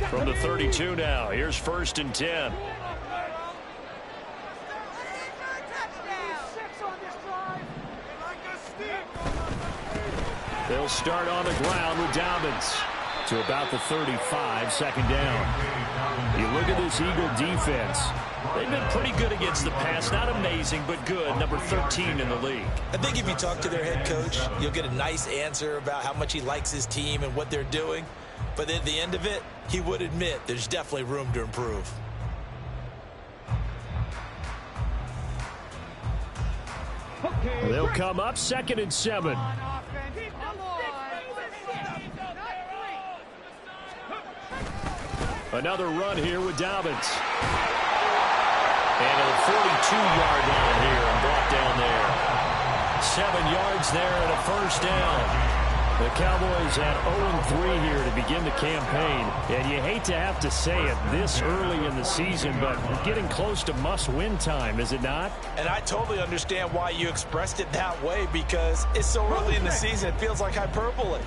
From the 32 now, here's 1st and 10. They'll start on the ground with Dobbins. To about the 35, 2nd down. You look at this Eagle defense. They've been pretty good against the pass. Not amazing, but good. Number 13 in the league. I think if you talk to their head coach, you'll get a nice answer about how much he likes his team and what they're doing. But at the end of it, he would admit there's definitely room to improve. They'll come up 2nd and 7. Another run here with Dobbins. And a 42-yard line here and brought down there. 7 yards there and a 1st down. The Cowboys had 0-3 here to begin the campaign. And you hate to have to say it this early in the season, but we're getting close to must-win time, is it not? And I totally understand why you expressed it that way, because it's so early in the season, it feels like hyperbole.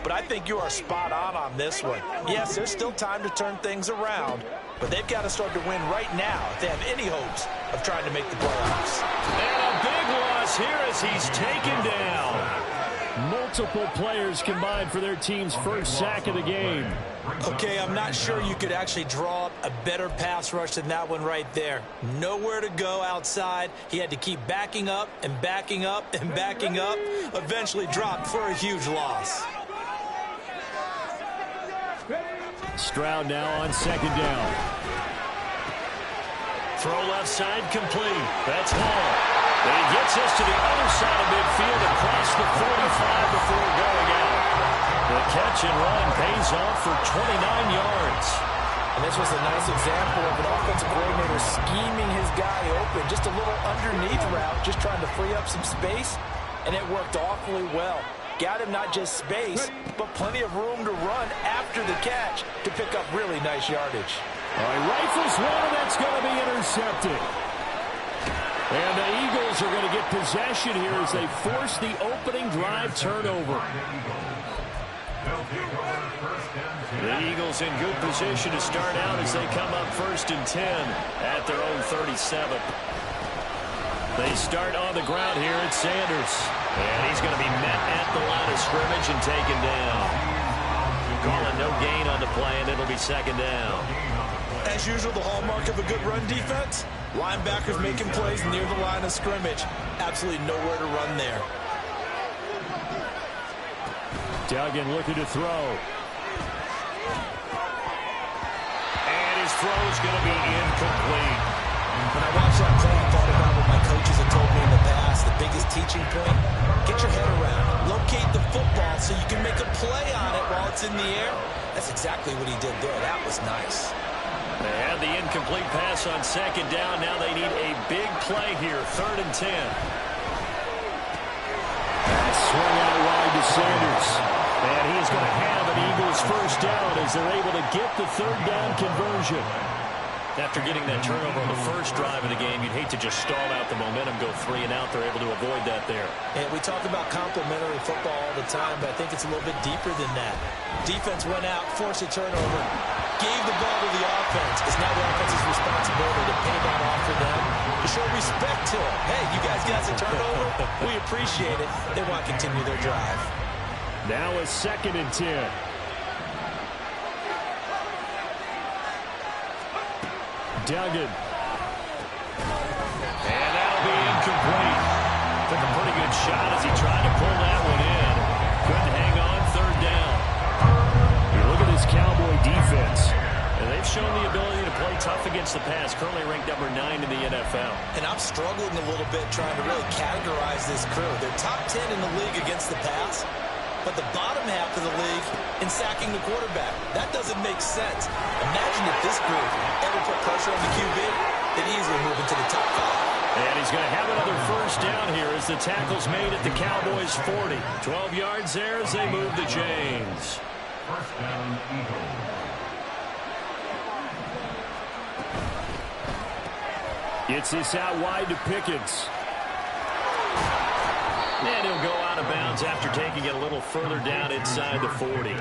But I think you are spot on this one. Yes, there's still time to turn things around, but they've got to start to win right now if they have any hopes of trying to make the playoffs. And a big loss here as he's taken down. Multiple players combined for their team's first sack of the game. Okay, I'm not sure you could actually draw up a better pass rush than that one right there. Nowhere to go outside. He had to keep backing up and backing up and backing up. Eventually dropped for a huge loss. Stroud now on 2nd down. Throw left side complete. That's Hall. And he gets us to the other side of midfield across the 45 before going out. The catch and run pays off for 29 yards. And this was a nice example of an offensive coordinator scheming his guy open. Just a little underneath route, just trying to free up some space, and it worked awfully well. Got him not just space, but plenty of room to run after the catch to pick up really nice yardage. All right, rifles one, and that's going to be intercepted. And the Eagles are going to get possession here as they force the opening drive turnover. The Eagles in good position to start out as they come up 1st and 10 at their own 37. They start on the ground here at Sanders. And he's going to be met at the line of scrimmage and taken down. Calling no gain on the play, and it'll be 2nd down. As usual, the hallmark of a good run defense, linebackers making plays near the line of scrimmage. Absolutely nowhere to run there. Duggan looking to throw. And his throw's going to be incomplete. When I watched that play, I thought about what my coaches have told me in the past. The biggest teaching point, get your head around. Locate the football so you can make a play on it while it's in the air. That's exactly what he did there. That was nice. They had the incomplete pass on 2nd down. Now they need a big play here, 3rd and 10. And swing out wide to Sanders. And he's going to have an Eagles 1st down as they're able to get the 3rd down conversion. After getting that turnover on the first drive of the game, you'd hate to just stall out the momentum, go 3 and out. They're able to avoid that there. And we talk about complementary football all the time, but I think it's a little bit deeper than that. Defense went out, forced a turnover, gave the ball to the offense. It's now the offense's responsibility to pay that off for them, to show respect to them. Hey, you guys got a turnover? We appreciate it. They want to continue their drive. Now a 2nd and 10. Duggan. And that'll be incomplete. Took a pretty good shot as he tried to pull that one in. Couldn't hang on, 3rd down. You look at this Cowboy defense, and they've shown the ability to play tough against the pass, currently ranked number 9 in the NFL. And I'm struggling a little bit trying to really categorize this crew. They're top 10 in the league against the pass, but the bottom half of the league in sacking the quarterback. That doesn't make sense. Imagine if this group ever put pressure on the QB, they'd easily move into the top 5. And he's going to have another 1st down here as the tackle's made at the Cowboys' 40. 12 yards there as they move the chains. 1st down, Eagles. It's this out wide to Pickens. And he'll go out of bounds after taking it a little further down inside the 40.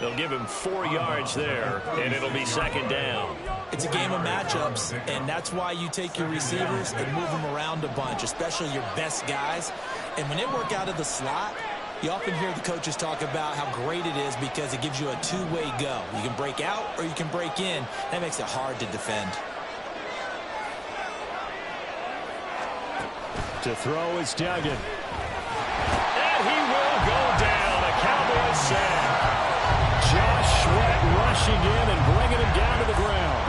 They'll give him 4 yards there, and it'll be second down. It's a game of matchups, and that's why you take your receivers and move them around a bunch, especially your best guys. And when they work out of the slot, you often hear the coaches talk about how great it is because it gives you a two-way go. You can break out or you can break in. That makes it hard to defend. To throw is Duggan. And he will go down. A Cowboys sack. Josh Sweat rushing in and bringing him down to the ground.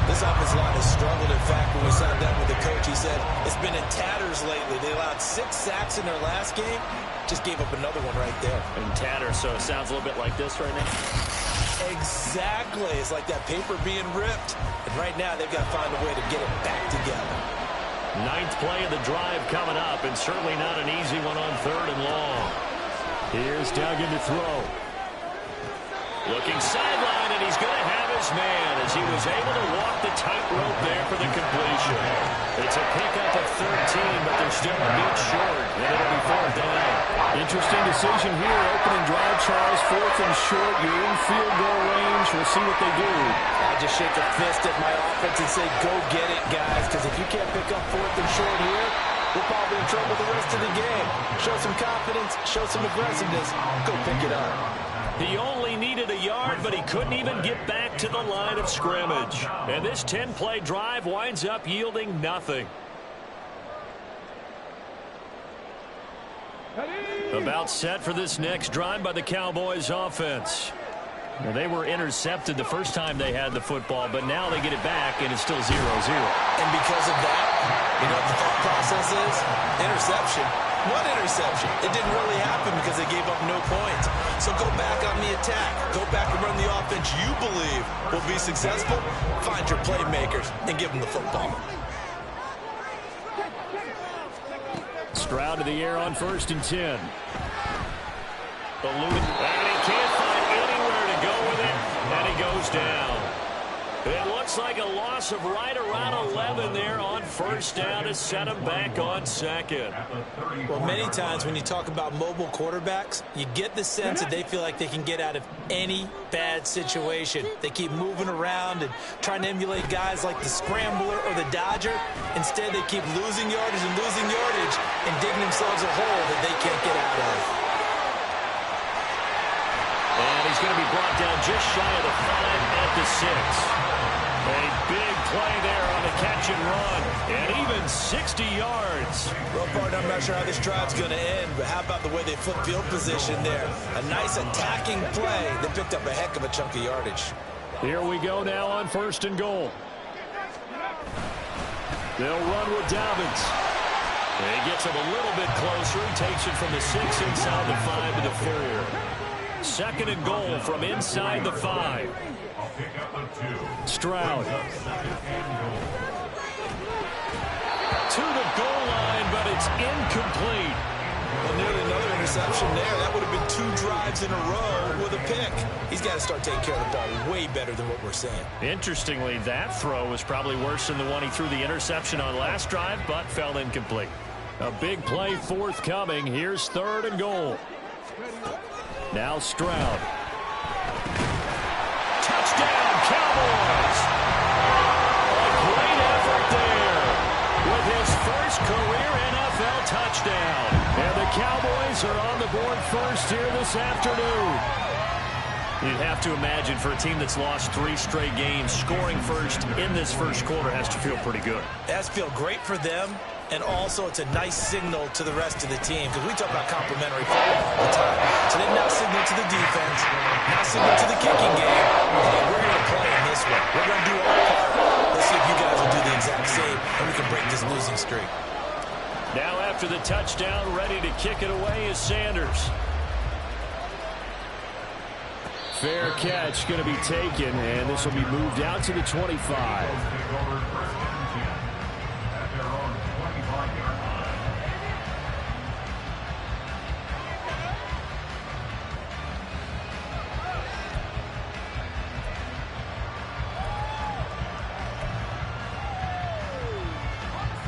This offensive line has struggled. In fact, when we sat down with the coach, he said it's been in tatters lately. They allowed 6 sacks in their last game. Just gave up another one right there. In tatters, so it sounds a little bit like this right now. Exactly. It's like that paper being ripped. And right now, they've got to find a way to get it back together. 9th play of the drive coming up, and certainly not an easy one on 3rd and long. Here's Duggan to throw. Looking sideline, and he's going to have his man as he was able to walk the tightrope there for the completion. It's a pickup of 13, but they're still a bit short, and it'll be 4th down. Interesting decision here. Opening drive, Charles. 4th and short. You're in field goal range. We'll see what they do. I just shake a fist at my offense and say, go get it, guys, because if you can't pick up 4th and short here, we're probably in trouble the rest of the game. Show some confidence, show some aggressiveness, go pick it up. He only needed a yard, but he couldn't even get back to the line of scrimmage. And this 10-play drive winds up yielding nothing. About set for this next drive by the Cowboys offense. Now, they were intercepted the first time they had the football, but now they get it back, and it's still 0-0. And because of that, you know what the thought process is? Interception. What interception? It didn't really happen because they gave up no points. So go back on the attack. Go back and run the offense you believe will be successful. Find your playmakers and give them the football. Stroud to the air on 1st and 10. And he can't find anywhere to go with it, and he goes down. It looks like a loss of right around 11 there on 1st down to set him back on 2nd. Well, many times when you talk about mobile quarterbacks, you get the sense that they feel like they can get out of any bad situation. They keep moving around and trying to emulate guys like the Scrambler or the Dodger. Instead, they keep losing yardage and digging themselves a hole that they can't get out of. And he's going to be brought down just shy of the 5 at the 6. A big play there on the catch and run, and even 60 yards. Well, partner, I'm not sure how this drive's going to end, but how about the way they flip field position there? A nice attacking play that picked up a heck of a chunk of yardage. Here we go now on 1st and goal. They'll run with Dobbins. And he gets him a little bit closer. He takes it from the 6 inside the 5 to the 4. 2nd and goal from inside the 5. Stroud. To the goal line, but it's incomplete. Well, nearly another interception there. That would have been 2 drives in a row with a pick. He's got to start taking care of the ball way better than what we're seeing. Interestingly, that throw was probably worse than the one he threw the interception on last drive, but fell incomplete. A big play forthcoming. Here's 3rd and goal. Now Stroud. Touchdown, Cowboys! A great effort there with his first career NFL touchdown. And the Cowboys are on the board first here this afternoon. You'd have to imagine for a team that's lost 3 straight games, scoring first in this first quarter has to feel pretty good. It has to feel great for them, and also it's a nice signal to the rest of the team, because we talk about complementary football all the time. So they now signal to the defense, now signal to the kicking game. Hey, we're going to play in this one. We're going to do our part. Let's see if you guys will do the exact same, and we can break this losing streak. Now after the touchdown, ready to kick it away is Sanders. Fair catch going to be taken, and this will be moved out to the 25.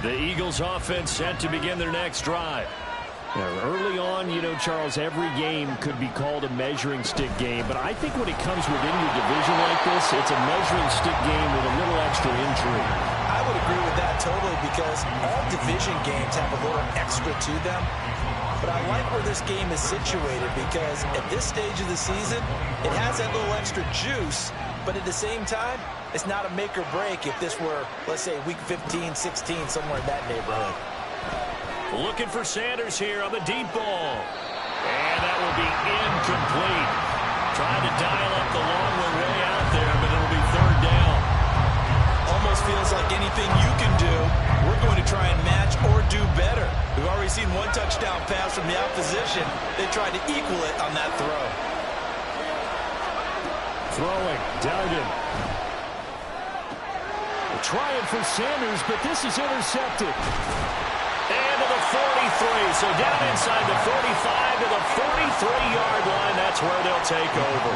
The Eagles offense set to begin their next drive. Early on, you know, Charles, every game could be called a measuring stick game. But I think when it comes within your division like this, it's a measuring stick game with a little extra intrigue. I would agree with that totally because all division games have a little extra to them. But I like where this game is situated because at this stage of the season, it has that little extra juice. But at the same time, it's not a make or break if this were, let's say, week 15, 16, somewhere in that neighborhood. Looking for Sanders here on the deep ball. And that will be incomplete. Trying to dial up the long way out there, but it'll be third down. Almost feels like anything you can do, we're going to try and match or do better. We've already seen one touchdown pass from the opposition. They tried to equal it on that throw. Throwing, Dowden. Trying for Sanders, but this is intercepted. And to the 43, so down inside the 45 to the 43-yard line. That's where they'll take over.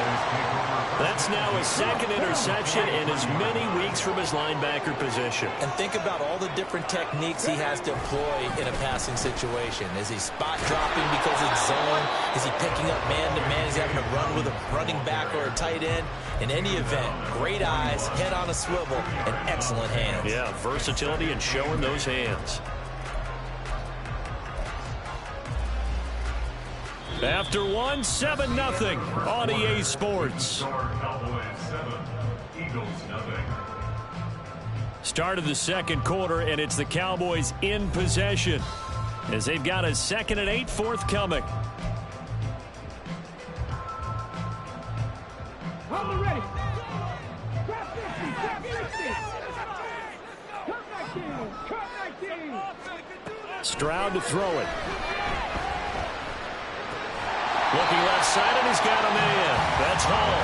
That's now his second interception in as many weeks from his linebacker position. And think about all the different techniques he has to employ in a passing situation. Is he spot dropping because it's zone? Is he picking up man-to-man? Is he having to run with a running back or a tight end? In any event, great eyes, head on a swivel, and excellent hands. Yeah, versatility and showing those hands. After 7-0 on EA Sports. Start of the second quarter, and it's the Cowboys in possession as they've got a 2nd and 8 forthcoming. Ready. Stroud to throw it. Looking left side, and he's got a man. That's Hall.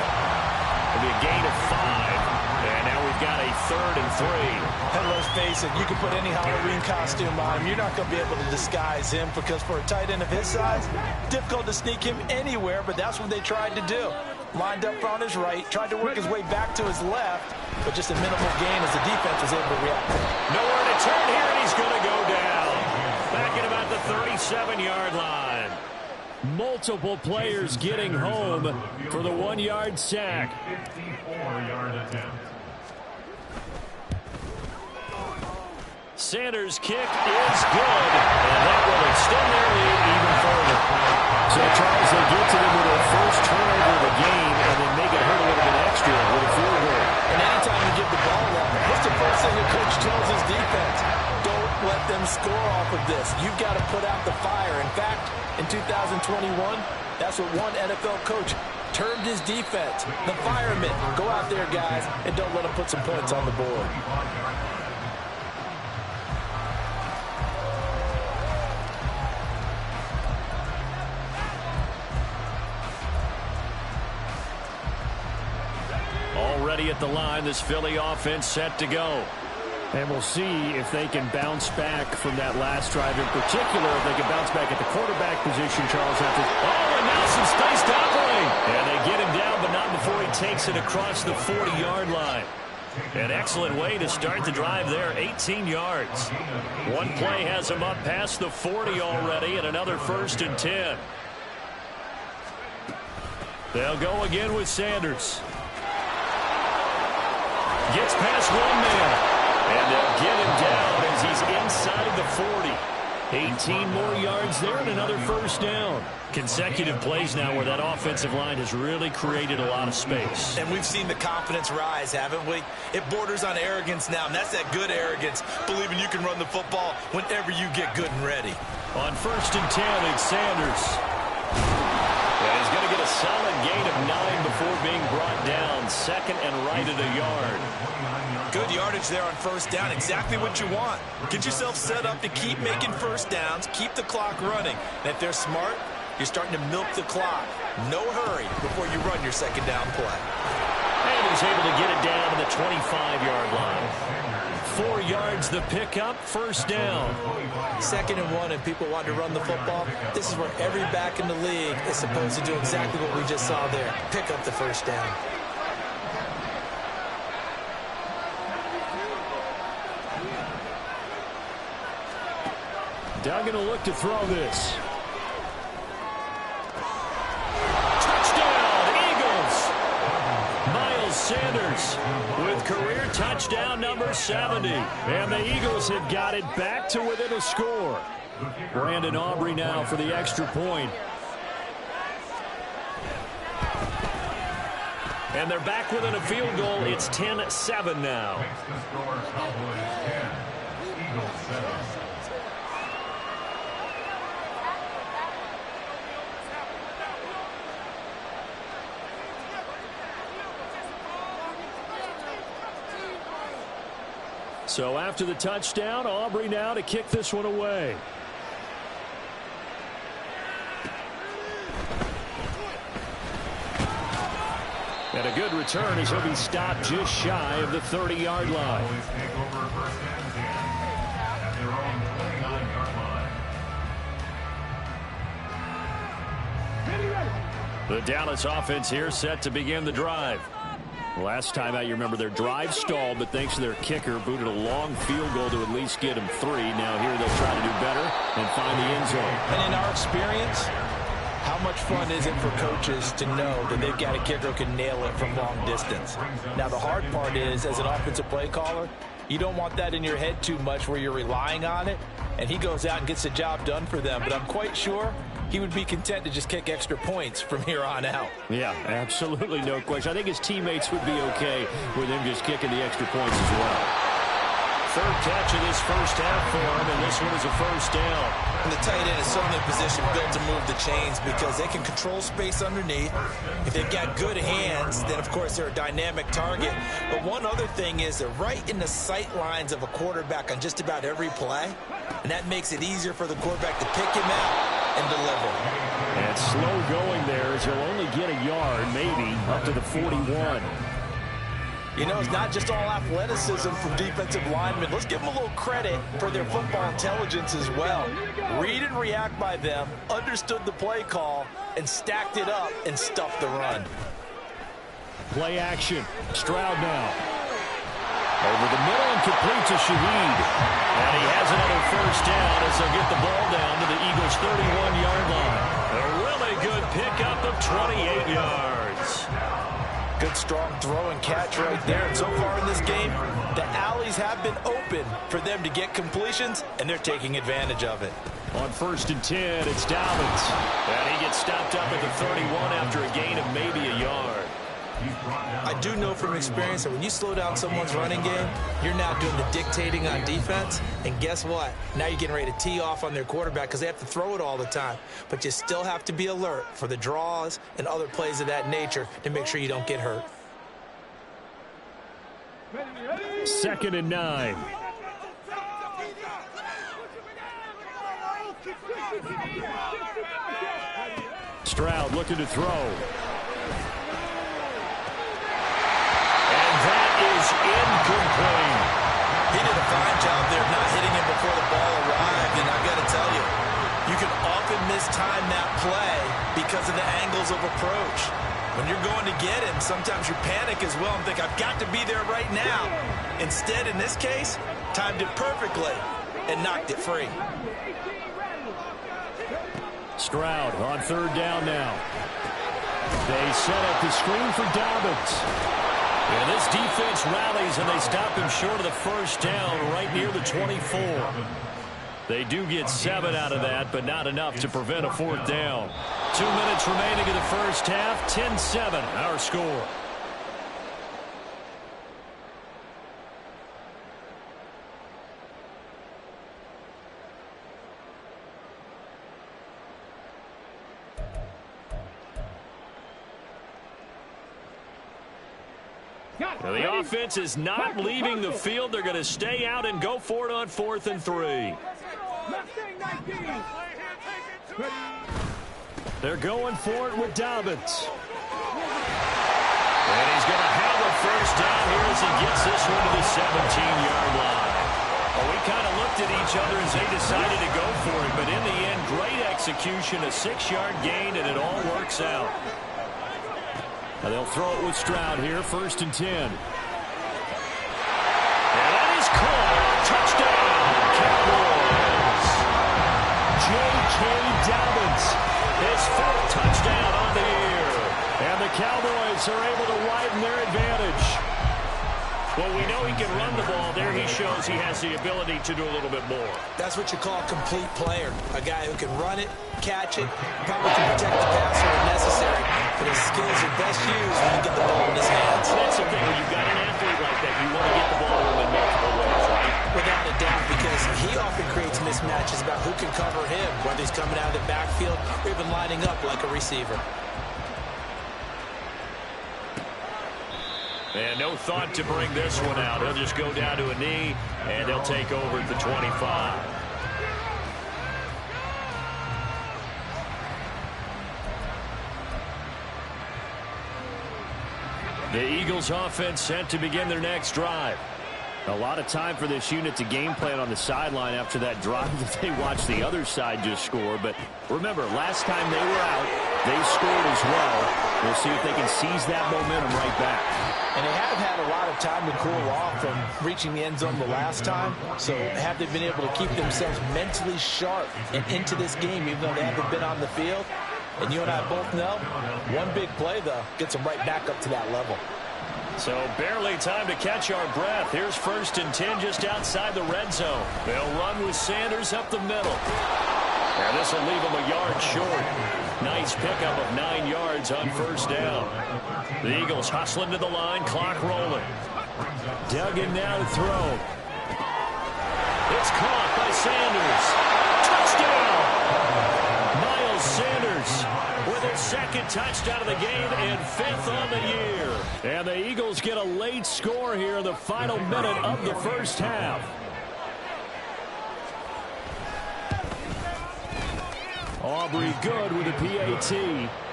It'll be a gain of 5. And now we've got a 3rd and 3. And let's face it, you can put any Halloween costume on him. You're not going to be able to disguise him because for a tight end of his size, difficult to sneak him anywhere, but that's what they tried to do. Lined up on his right, tried to work his way back to his left, but just a minimal gain as the defense was able to react. Nowhere to turn here, and he's going to go down. Back at about the 37-yard line. Multiple players getting home for the 1-yard sack. 54-yard attempt. Sanders' kick is good, and that will extend their lead even further. So, Charles, they get to them with their first turnover of the game and then make it hurt a little bit extra with a field goal. And anytime you give the ball up, what's the first thing a coach tells his defense? Don't let them score off of this. You've got to put out the fire. In fact, in 2021, that's what one NFL coach termed his defense. The firemen. Go out there, guys, and don't let them put some points on the board. Already at the line, this Philly offense set to go. And we'll see if they can bounce back from that last drive in particular. If they can bounce back at the quarterback position, Charles. After and now some space to operate. And they get him down, but not before he takes it across the 40-yard line. An excellent way to start the drive there, 18 yards. One play has him up past the 40 already, and another 1st and 10. They'll go again with Sanders. Gets past one man. And they'll get him down as he's inside the 40. 18 more yards there and another 1st down. Consecutive plays now where that offensive line has really created a lot of space. And we've seen the confidence rise, haven't we? It borders on arrogance now, and that's that good arrogance, believing you can run the football whenever you get good and ready. On 1st and 10, it's Sanders. And he's going to get a solid gain of 9 before being brought down. 2nd and right at a yard. Good yardage there on 1st down. Exactly what you want. Get yourself set up to keep making 1st downs, keep the clock running. And if they're smart, you're starting to milk the clock. No hurry before you run your 2nd down play. And he's able to get it down to the 25-yard line. 4 yards the pickup, 1st down. 2nd and 1, and people want to run the football. This is where every back in the league is supposed to do exactly what we just saw there. Pick up the 1st down. Duggan will look to throw this. Sanders with career touchdown number 70. And the Eagles have got it back to within a score. Brandon Aubrey now for the extra point. And they're back within a field goal. It's 10-7 now. Makes the score Cowboys 10, Eagles 7. So after the touchdown, Aubrey now to kick this one away. And a good return as he'll be stopped just shy of the 30-yard line. Cowboys take over first and 10 at their own 29-yard line. The Dallas offense here set to begin the drive. Last time out, you remember their drive stalled, but thanks to their kicker, booted a long field goal to at least get them 3. Now here they'll try to do better and find the end zone. And in our experience, how much fun is it for coaches to know that they've got a kicker who can nail it from long distance? Now, the hard part is, as an offensive play caller, you don't want that in your head too much where you're relying on it, and he goes out and gets the job done for them. But I'm quite sure he would be content to just kick extra points from here on out. Yeah, absolutely no question. I think his teammates would be okay with him just kicking the extra points as well. Third catch of this first half for him, and this one is a first down. And the tight end is so in a position built to move the chains because they can control space underneath. If they've got good hands, then, of course, they're a dynamic target. But one other thing is they're right in the sight lines of a quarterback on just about every play, and that makes it easier for the quarterback to pick him out and deliver. And slow going there as he'll only get a yard, maybe, up to the 41. You know, it's not just all athleticism from defensive linemen. Let's give them a little credit for their football intelligence as well. Read and react by them, understood the play call, and stacked it up and stuffed the run. Play action. Stroud now. Over the middle and complete to Shaheed. And he has another first down as they'll get the ball down to the Eagles' 31-yard line. A really good pickup of 28 yards. Good, strong throw and catch right there. And so far in this game, the alleys have been open for them to get completions, and they're taking advantage of it. On 1st and 10, it's Dobbins. And he gets stopped up at the 31 after a gain of maybe a yard. I do know from experience that when you slow down someone's running game, you're now doing the dictating on defense. And guess what? Now you're getting ready to tee off on their quarterback because they have to throw it all the time. But you still have to be alert for the draws and other plays of that nature to make sure you don't get hurt. 2nd and 9. Stroud looking to throw. Incomplete. He did a fine job there of not hitting him before the ball arrived, and I've got to tell you, you can often mistime that play because of the angles of approach. When you're going to get him, sometimes you panic as well and think, I've got to be there right now. Instead, in this case, timed it perfectly and knocked it free. Stroud on 3rd down now. They set up the screen for Dobbins. And this defense rallies, and they stop him short of the first down right near the 24. They do get 7 out of that, but not enough to prevent a 4th down. 2 minutes remaining in the first half, 10-7, our score. Now the offense is not leaving the field. They're going to stay out and go for it on 4th and 3. They're going for it with Dobbins. And he's going to have a first down here as he gets this one to the 17-yard line. Well, we kind of looked at each other as they decided to go for it, but in the end, great execution, a 6-yard gain, and it all works out. Now they'll throw it with Stroud here, 1st and 10. And that is caught. Touchdown, Cowboys. J.K. Dobbins, his 4th touchdown on the year. And the Cowboys are able to widen their advantage. Well, we know he can run the ball. There he shows he has the ability to do a little bit more. That's what you call a complete player. A guy who can run it, catch it, probably can protect the passer when necessary, but his skills are best used when you get the ball in his hands. That's the thing. When you've got an athlete like that, you want to get the ball to him in multiple ways, right? Without a doubt, because he often creates mismatches about who can cover him, whether he's coming out of the backfield or even lining up like a receiver. And no thought to bring this one out. He'll just go down to a knee, and they'll take over at the 25. The Eagles offense set to begin their next drive. A lot of time for this unit to game plan on the sideline after that drive that they watched the other side just score. But remember, last time they were out, they scored as well. We'll see if they can seize that momentum right back. And they have had a lot of time to cool off from reaching the end zone the last time. So have they been able to keep themselves mentally sharp and into this game, even though they haven't been on the field? And you and I both know, one big play, though, gets them right back up to that level. So barely time to catch our breath. Here's 1st and 10 just outside the red zone. They'll run with Sanders up the middle. And this will leave them a yard short. Nice pickup of 9 yards on 1st down. The Eagles hustling to the line, clock rolling. Duggan now to throw. It's caught by Sanders. Touchdown! Miles Sanders with his 2nd touchdown of the game and 5th on the year. And the Eagles get a late score here in the final minute of the first half. Aubrey good with a PAT.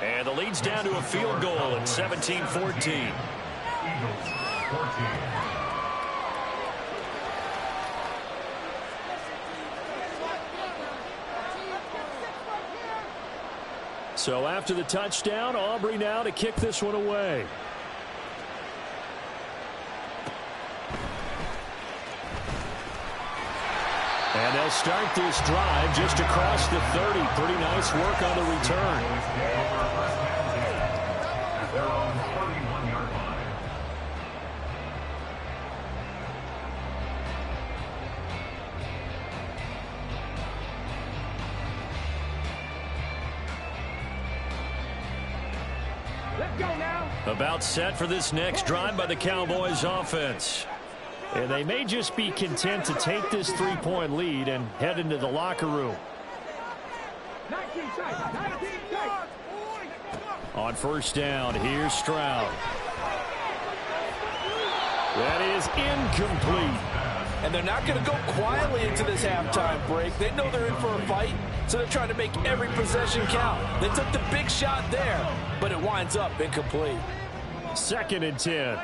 And the lead's down to a field goal at 17-14. Eagles 14. So after the touchdown, Aubrey now to kick this one away. And they'll start this drive just across the 30. Pretty nice work on the return. Their own 31-yard line. Let's go now. About set for this next drive by the Cowboys offense. And they may just be content to take this 3-point lead and head into the locker room. 19 tight. 19 tight. On 1st down, here's Stroud. That is incomplete. And they're not going to go quietly into this halftime break. They know they're in for a fight, so they're trying to make every possession count. They took the big shot there, but it winds up incomplete. 2nd and 10.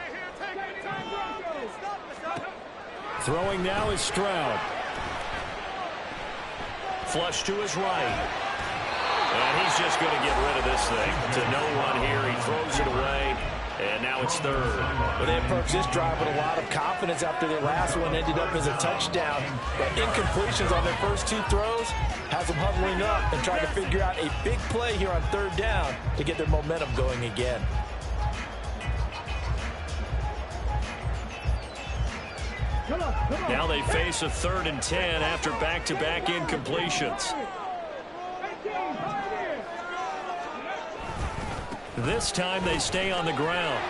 Throwing now is Stroud. Flush to his right. And he's just going to get rid of this thing. To no one here. He throws it away. And now it's 3rd. Well, they approached this drive with a lot of confidence after their last one ended up as a touchdown. But incompletions on their first 2 throws has them huddling up and trying to figure out a big play here on 3rd down to get their momentum going again. Now they face a 3rd and 10 after back-to-back incompletions. This time they stay on the ground.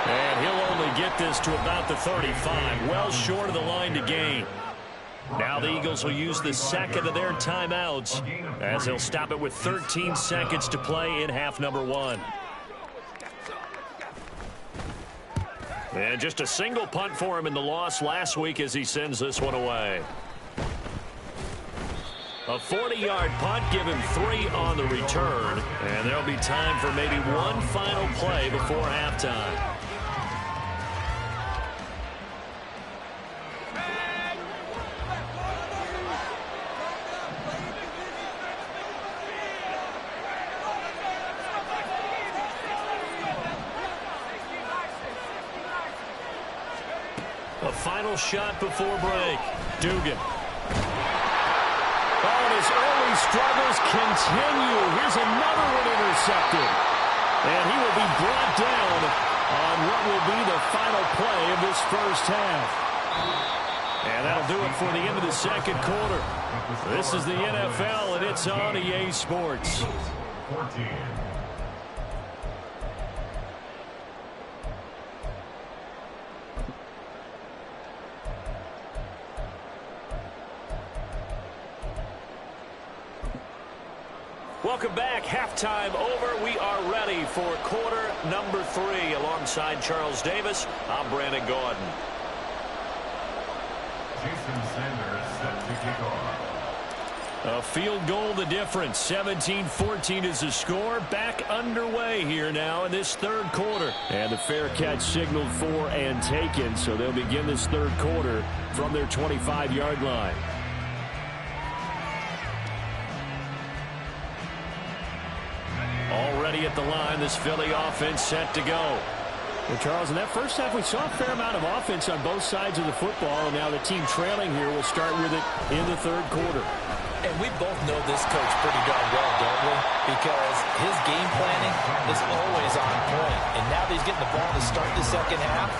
And he'll only get this to about the 35, well short of the line to gain. Now the Eagles will use the 2nd of their timeouts as they'll stop it with 13 seconds to play in half number 1. And just a single punt for him in the loss last week as he sends this one away. A 40-yard punt, give him 3 on the return. And there'll be time for maybe one final play before halftime. A final shot before break. Dugan. Oh, and his early struggles continue. Here's another one intercepted. And he will be final play of this first half. And that'll do it for the end of the second quarter. This is the NFL, and it's on EA Sports. 14. Welcome back. Halftime over. We are ready for quarter number 3. Alongside Charles Davis, I'm Brandon Gaudin. Jason Sanders set to kick off. A field goal the difference. 17-14 is the score. Back underway here now in this third quarter. And the fair catch signaled for and taken, so they'll begin this third quarter from their 25-yard line. Already at the line, this Philly offense set to go. Well, Charles, in that first half, we saw a fair amount of offense on both sides of the football, and now the team trailing here will start with it in the third quarter. And we both know this coach pretty darn well, don't we? Because his game planning is always on point. And now that he's getting the ball to start the second half,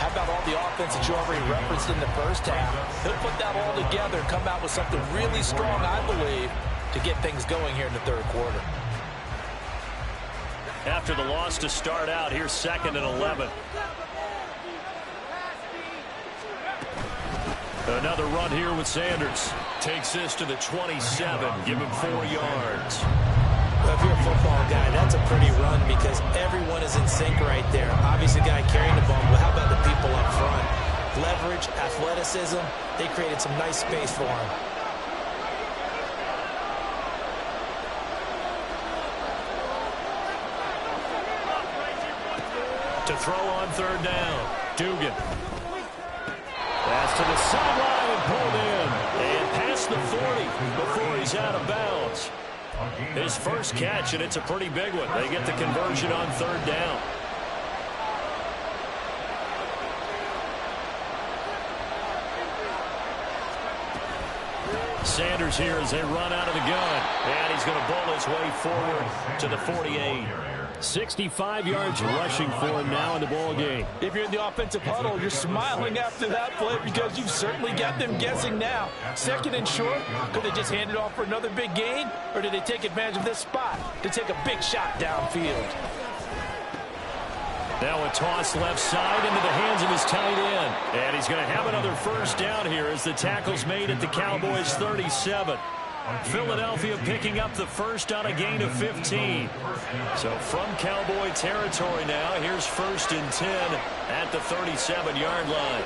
how about all the offense that you already referenced in the first half? He'll put that all together and come out with something really strong, I believe, to get things going here in the third quarter. After the loss to start out, here's 2nd and 11. Another run here with Sanders. Takes this to the 27. Give him 4 yards. Well, if you're a football guy, that's a pretty run because everyone is in sync right there. Obviously, the guy carrying the ball, but how about the people up front? Leverage, athleticism, they created some nice space for him. To throw on third down. Dugan. Pass to the sideline and pulled in. And past the 40 before he's out of bounds. His first catch, and it's a pretty big one. They get the conversion on third down. Sanders here as they run out of the gun. And he's going to bowl his way forward to the 48. 65 yards rushing for him now in the ball game. If you're in the offensive huddle, you're smiling after that play because you've certainly got them guessing now. 2nd and short, could they just hand it off for another big gain? Or did they take advantage of this spot to take a big shot downfield? Now a toss left side into the hands of his tight end. And he's going to have another first down here as the tackle's made at the Cowboys' 37. Philadelphia picking up the first on a gain of 15. So from Cowboy territory now, here's 1st and 10 at the 37-yard line.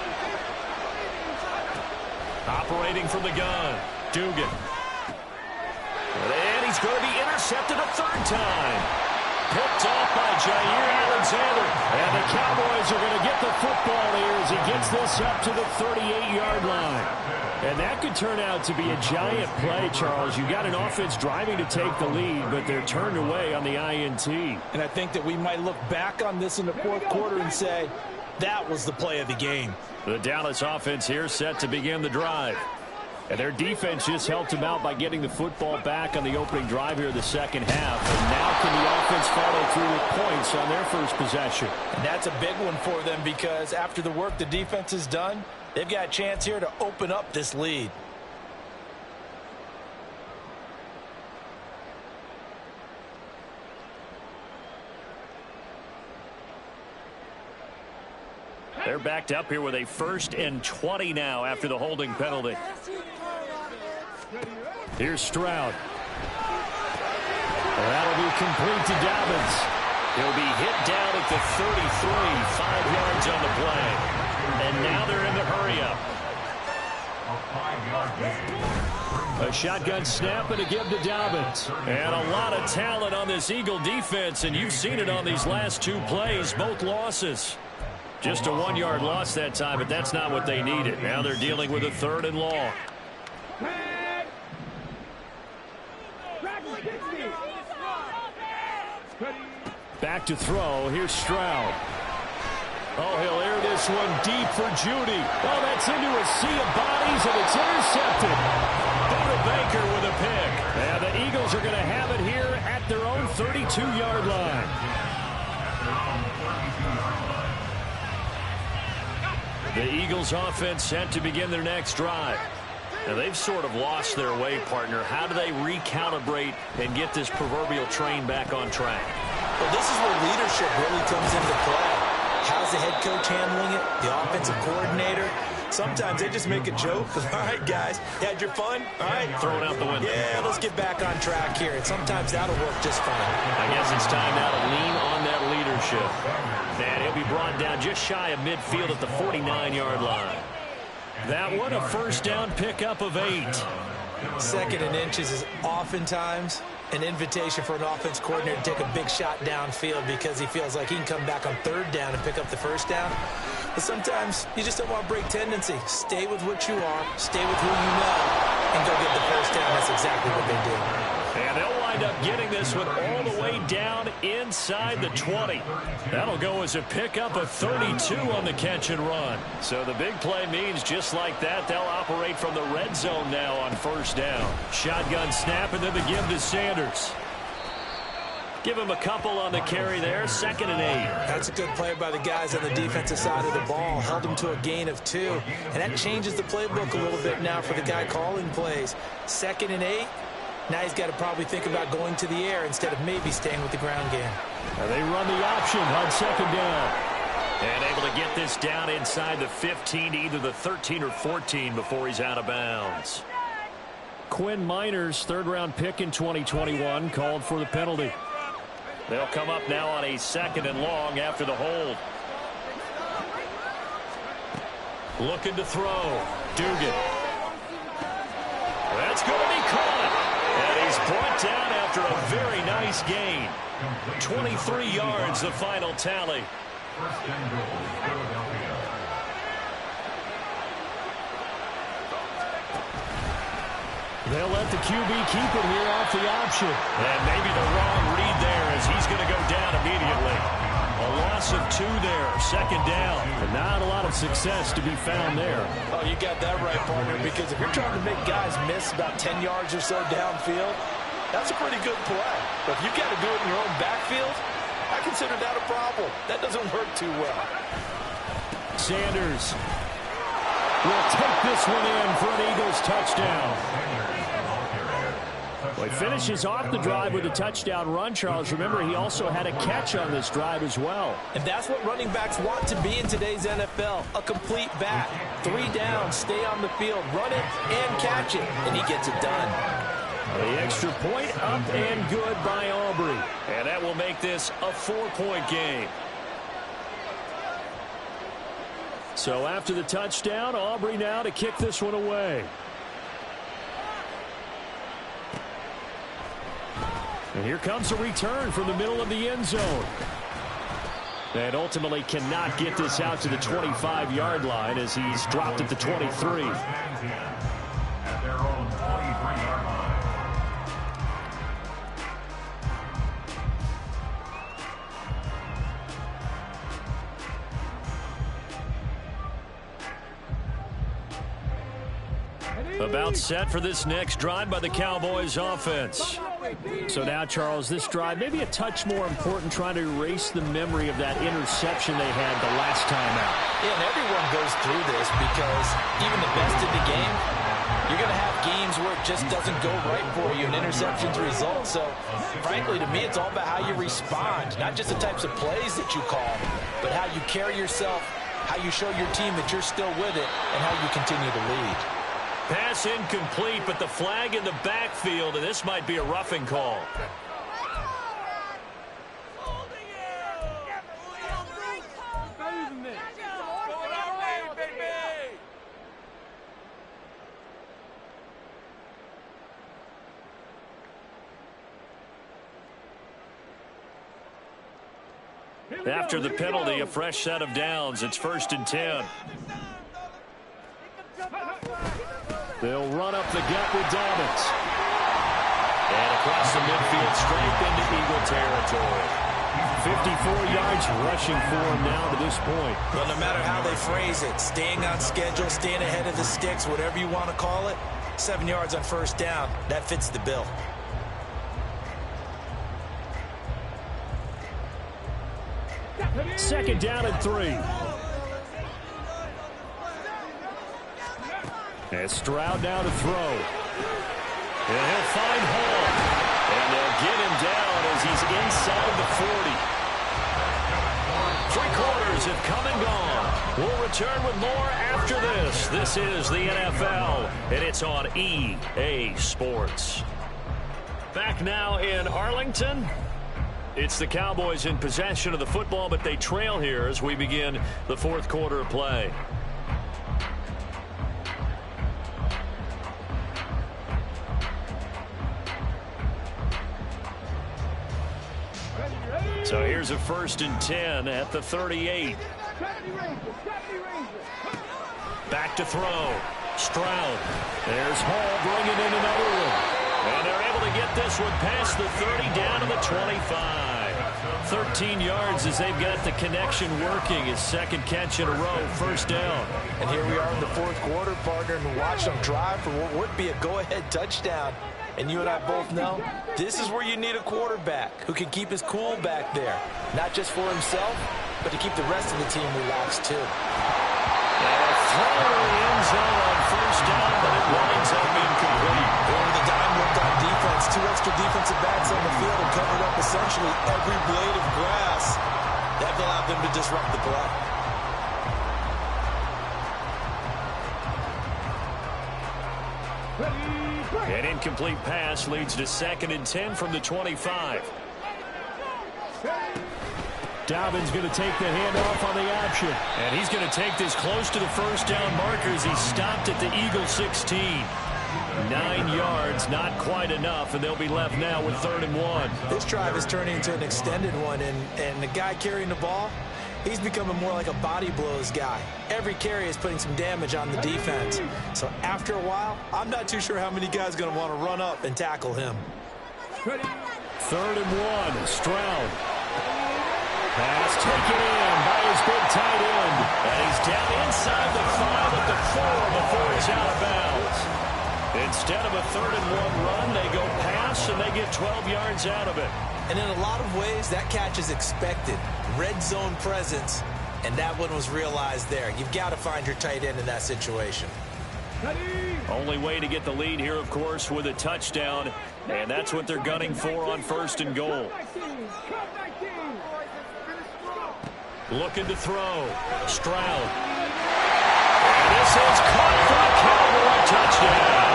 Operating from the gun, Dugan. And he's going to be intercepted a third time. Picked off by Jair Alexander. And the Cowboys are going to get the football here as he gets this up to the 38-yard line. And that could turn out to be a giant play, Charles. You got an offense driving to take the lead, but they're turned away on the INT. And I think that we might look back on this in the fourth quarter and say, that was the play of the game. The Dallas offense here set to begin the drive. And their defense just helped them out by getting the football back on the opening drive here in the second half. And now can the offense follow through with points on their first possession? And that's a big one for them because after the work the defense has done, they've got a chance here to open up this lead. They're backed up here with a 1st and 20 now after the holding penalty. Here's Stroud. That'll be complete to Dobbins. He'll be hit down at the 33, 5 yards on the play. And now they're in the hurry-up. A shotgun snap and a give to Dobbins. And a lot of talent on this Eagle defense, and you've seen it on these last 2 plays, both losses. Just a 1-yard loss that time, but that's not what they needed. Now they're dealing with a 3rd and long. Back to throw. Here's Stroud. Oh, he'll air this one deep for Judy. Oh, that's into a sea of bodies, and it's intercepted. Buda Baker with a pick. And the Eagles are going to have it here at their own 32-yard line. The Eagles offense set to begin their next drive. Now, they've sort of lost their way, partner. How do they recalibrate and get this proverbial train back on track? Well, this is where leadership really comes into play. How's the head coach handling it? The offensive coordinator? Sometimes they just make a joke. All right, guys, you had your fun? All right. Throw it out the window. Yeah, let's get back on track here. And sometimes that'll work just fine. I guess it's time now to lean on that leadership. And he'll be brought down just shy of midfield at the 49-yard line. That one, a first down pickup of 8. 2nd and inches is oftentimes an invitation for an offense coordinator to take a big shot downfield because he feels like he can come back on 3rd down and pick up the first down. But sometimes you just don't want to break tendency. Stay with what you are, stay with who you know, and go get the first down. That's exactly what they do. And they'll wind up getting this one all the way down inside the 20. That'll go as a pickup of 32 on the catch and run. So the big play means just like that, they'll operate from the red zone now on first down. Shotgun snap and then the give to Sanders. Give him a couple on the carry there, 2nd and 8. That's a good play by the guys on the defensive side of the ball. Held him to a gain of 2. And that changes the playbook a little bit now for the guy calling plays. 2nd and 8. Now he's got to probably think about going to the air instead of maybe staying with the ground game. Now they run the option on 2nd down. And able to get this down inside the 15 to either the 13 or 14 before he's out of bounds. Quinn Miners, 3rd-round pick in 2021, called for the penalty. They'll come up now on a 2nd and long after the hold. Looking to throw. Dugan. That's going to be caught. And he's brought down after a very nice gain. 23 yards, the final tally. First and goal, Philadelphia. They'll let the QB keep it here off the option. And maybe the wrong read there as he's going to go down immediately. A loss of 2 there, 2nd down. And not a lot of success to be found there. Oh, you got that right, partner, because if you're trying to make guys miss about 10 yards or so downfield, that's a pretty good play. But if you've got to do it in your own backfield, I consider that a problem. That doesn't work too well. Sanders will take this one in for an Eagles touchdown. Well, he finishes off the drive with a touchdown run, Charles. Remember, he also had a catch on this drive as well. And that's what running backs want to be in today's NFL, a complete back. 3 down, stay on the field, run it and catch it, and he gets it done. The extra point up and good by Aubrey. And that will make this a 4-point game. So after the touchdown, Aubrey now to kick this one away. And here comes a return from the middle of the end zone. And ultimately cannot get this out to the 25-yard line as he's dropped at the 23. At their own 23-yard line. About set for this next drive by the Cowboys offense. So now, Charles, this drive maybe a touch more important, trying to erase the memory of that interception they had the last time out. Yeah, and everyone goes through this because even the best in the game, you're going to have games where it just doesn't go right for you and interceptions result. So, frankly, to me, it's all about how you respond, not just the types of plays that you call, but how you carry yourself, how you show your team that you're still with it, and how you continue to lead. Pass incomplete, but the flag in the backfield, and this might be a roughing call. After the penalty, a fresh set of downs. It's 1st and 10. They'll run up the gut with Dobbins. And across the midfield, straight into Eagle territory. 54 yards rushing for him now to this point. Well, no matter how they phrase it, staying on schedule, staying ahead of the sticks, whatever you want to call it, 7 yards on first down, that fits the bill. Second down and 3. And Stroud now to throw. And he'll find Hall. And they'll get him down as he's inside the 40. 3 quarters have come and gone. We'll return with more after this. This is the NFL, and it's on EA Sports. Back now in Arlington. It's the Cowboys in possession of the football, but they trail here as we begin the 4th quarter of play. So here's a 1st and 10 at the 38. Back to throw. Stroud. There's Hall bringing in another one. And they're able to get this one past the 30 down to the 25. 13 yards as they've got the connection working. His 2nd catch in a row, 1st down. And here we are in the 4th quarter, partner, and watch them drive for what would be a go-ahead touchdown. And you and I both know this is where you need a quarterback who can keep his cool back there. Not just for himself, but to keep the rest of the team relaxed too. And a throw in the end zone on 1st down, but it winds up incomplete. Over the dime worked on defense. 2 extra defensive backs on the field and covered up essentially every blade of grass. That allowed them to disrupt the play. An incomplete pass leads to 2nd and 10 from the 25. Dobbins going to take the handoff on the option. And he's going to take this close to the 1st down markers. He stopped at the Eagle 16. 9 yards, not quite enough, and they'll be left now with 3rd and 1. This drive is turning into an extended one, and the guy carrying the ball, he's becoming more like a body blows guy. Every carry is putting some damage on the defense. So after a while, I'm not too sure how many guys are going to want to run up and tackle him. 3rd and 1, Stroud. Pass taken in by his big tight end. And he's down inside the 5 at the 4 before he's out of bounds. Instead of a 3rd and 1 run, they go pass, and they get 12 yards out of it. And in a lot of ways, that catch is expected. Red zone presence, and that one was realized there. You've got to find your tight end in that situation. Only way to get the lead here, of course, with a touchdown, and that's what they're gunning for on 1st and goal. Looking to throw. Stroud. And this is caught for a Cowboy touchdown.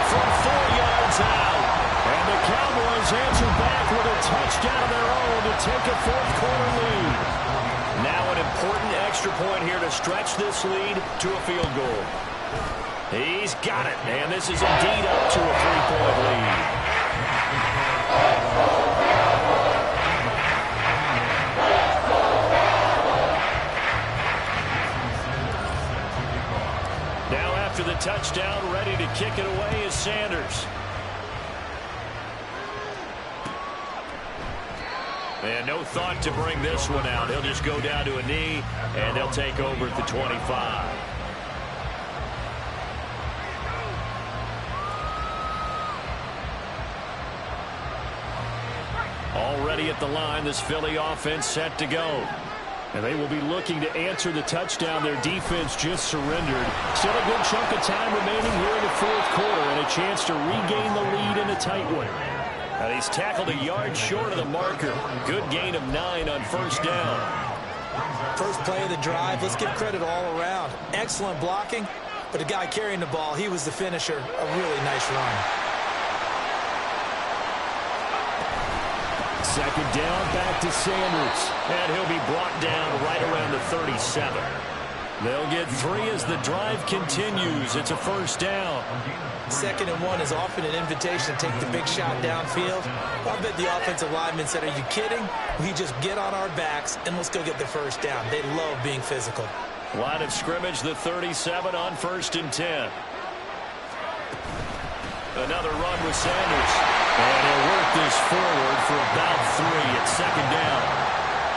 From 4 yards out. And the Cowboys answer back with a touchdown of their own to take a 4th quarter lead. Now an important extra point here to stretch this lead to a field goal. He's got it. And this is indeed up to a 3-point lead. After the touchdown, ready to kick it away is Sanders. And no thought to bring this one out. He'll just go down to a knee, and they'll take over at the 25. Already at the line, this Philly offense set to go. And they will be looking to answer the touchdown their defense just surrendered. Still a good chunk of time remaining here in the 4th quarter and a chance to regain the lead in a tight one. And he's tackled a yard short of the marker. Good gain of 9 on 1st down. First play of the drive, let's give credit all around. Excellent blocking, but the guy carrying the ball, he was the finisher. A really nice run. 2nd down, back to Sanders. And he'll be brought down right around the 37. They'll get 3 as the drive continues. It's a 1st down. 2nd and 1 is often an invitation to take the big shot downfield. I bet the offensive lineman said, are you kidding? We just get on our backs and let's go get the 1st down. They love being physical. Line of scrimmage, the 37 on 1st and 10. Another run with Sanders. And he'll work this forward for about 3 at 2nd down.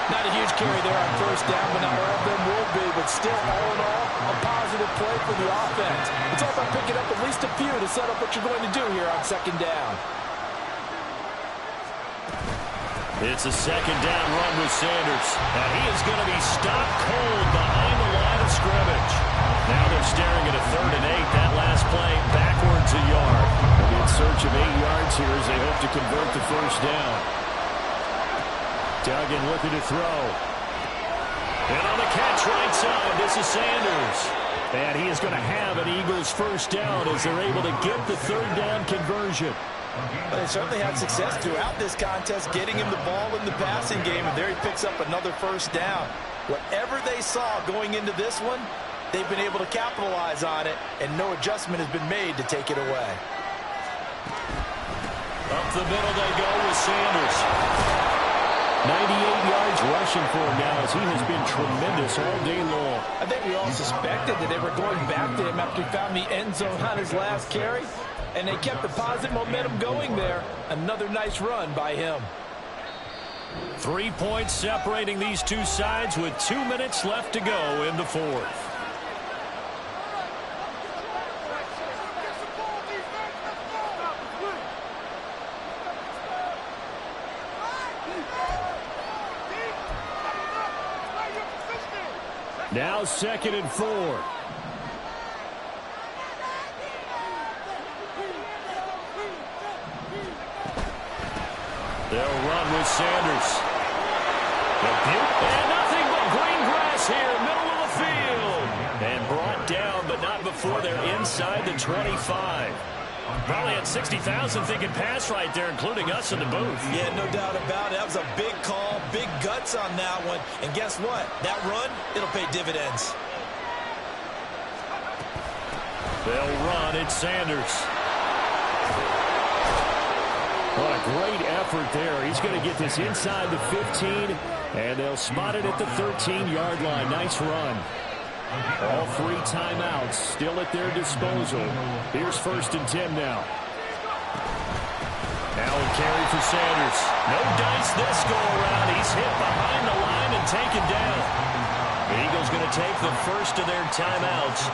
Not a huge carry there on 1st down, but not all of them will be. But still, all in all, a positive play for the offense. It's all about picking up at least a few to set up what you're going to do here on 2nd down. It's a 2nd down run with Sanders. And he is going to be stopped cold behind the line of scrimmage. Now they're staring at a 3rd and 8. That last play backwards a yard. They'll be in search of 8 yards here as they hope to convert the first down. Duggan looking to throw. And on the catch right side, this is Sanders. And he is going to have an Eagles first down as they're able to get the 3rd down conversion. But they certainly had success throughout this contest, getting him the ball in the passing game, and there he picks up another first down. Whatever they saw going into this one, they've been able to capitalize on it, and no adjustment has been made to take it away. Up the middle they go with Sanders. 98 yards rushing for him now as he has been tremendous all day long. I think we all suspected that they were going back to him after he found the end zone on his last carry, and they kept the positive momentum going there. Another nice run by him. 3 points separating these two sides with 2 minutes left to go in the 4th. Now 2nd and 4. They'll run with Sanders. And nothing but green grass here, middle of the field. And brought down, but not before they're inside the 25. Probably had 60,000 thinking pass right there, including us in the booth. Yeah, no doubt about it. That was a big call, big guts on that one. And guess what? That run, it'll pay dividends. They'll run. It's Sanders. What a great effort there. He's going to get this inside the 15, and they'll spot it at the 13-yard line. Nice run. All 3 timeouts still at their disposal. Here's 1st and 10 now. Now a carry for Sanders. No dice this go around. He's hit behind the line and taken down. The Eagles going to take the first of their timeouts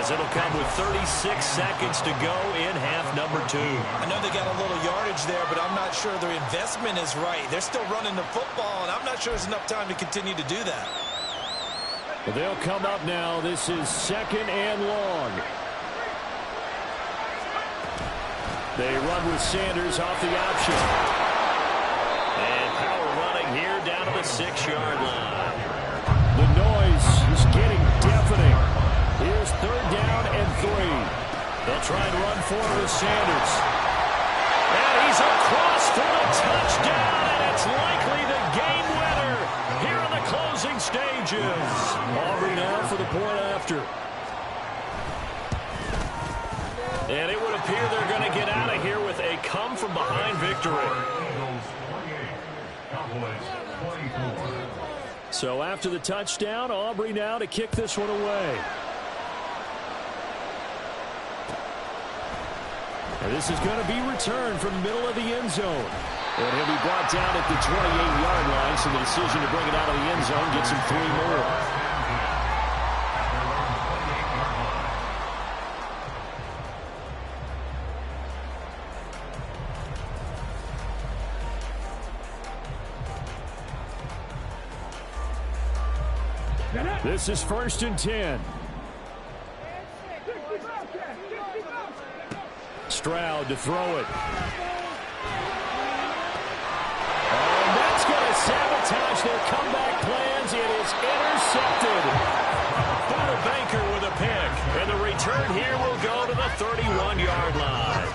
as it'll come with 36 seconds to go in half number 2. I know they got a little yardage there, but I'm not sure their investment is right. They're still running the football, and I'm not sure there's enough time to continue to do that. Well, they'll come up now. This is 2nd and long. They run with Sanders off the option. And power running here down to the 6-yard line. The noise is getting deafening. Here's 3rd down and 3. They'll try and run forward with Sanders. And he's across for the touchdown, and it's likely the game winner here in the closing stages. Aubrey now for the point after. And it would appear they're going to get out of here with a come-from-behind victory. So after the touchdown, Aubrey now to kick this one away. And this is going to be returned from the middle of the end zone. And he'll be brought down at the 28-yard line, so the decision to bring it out of the end zone gets him 3 more. This is 1st and 10. Stroud to throw it. And that's going to sabotage their comeback plans. It is intercepted. Buda Baker with a pick. And the return here will go to the 31-yard line.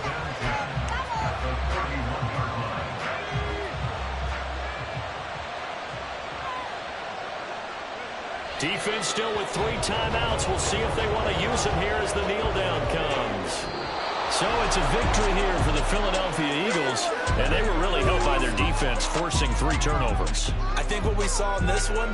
Defense still with 3 timeouts. We'll see if they want to use them here as the kneel down comes. So it's a victory here for the Philadelphia Eagles, and they were really helped by their defense forcing 3 turnovers. I think what we saw in this one,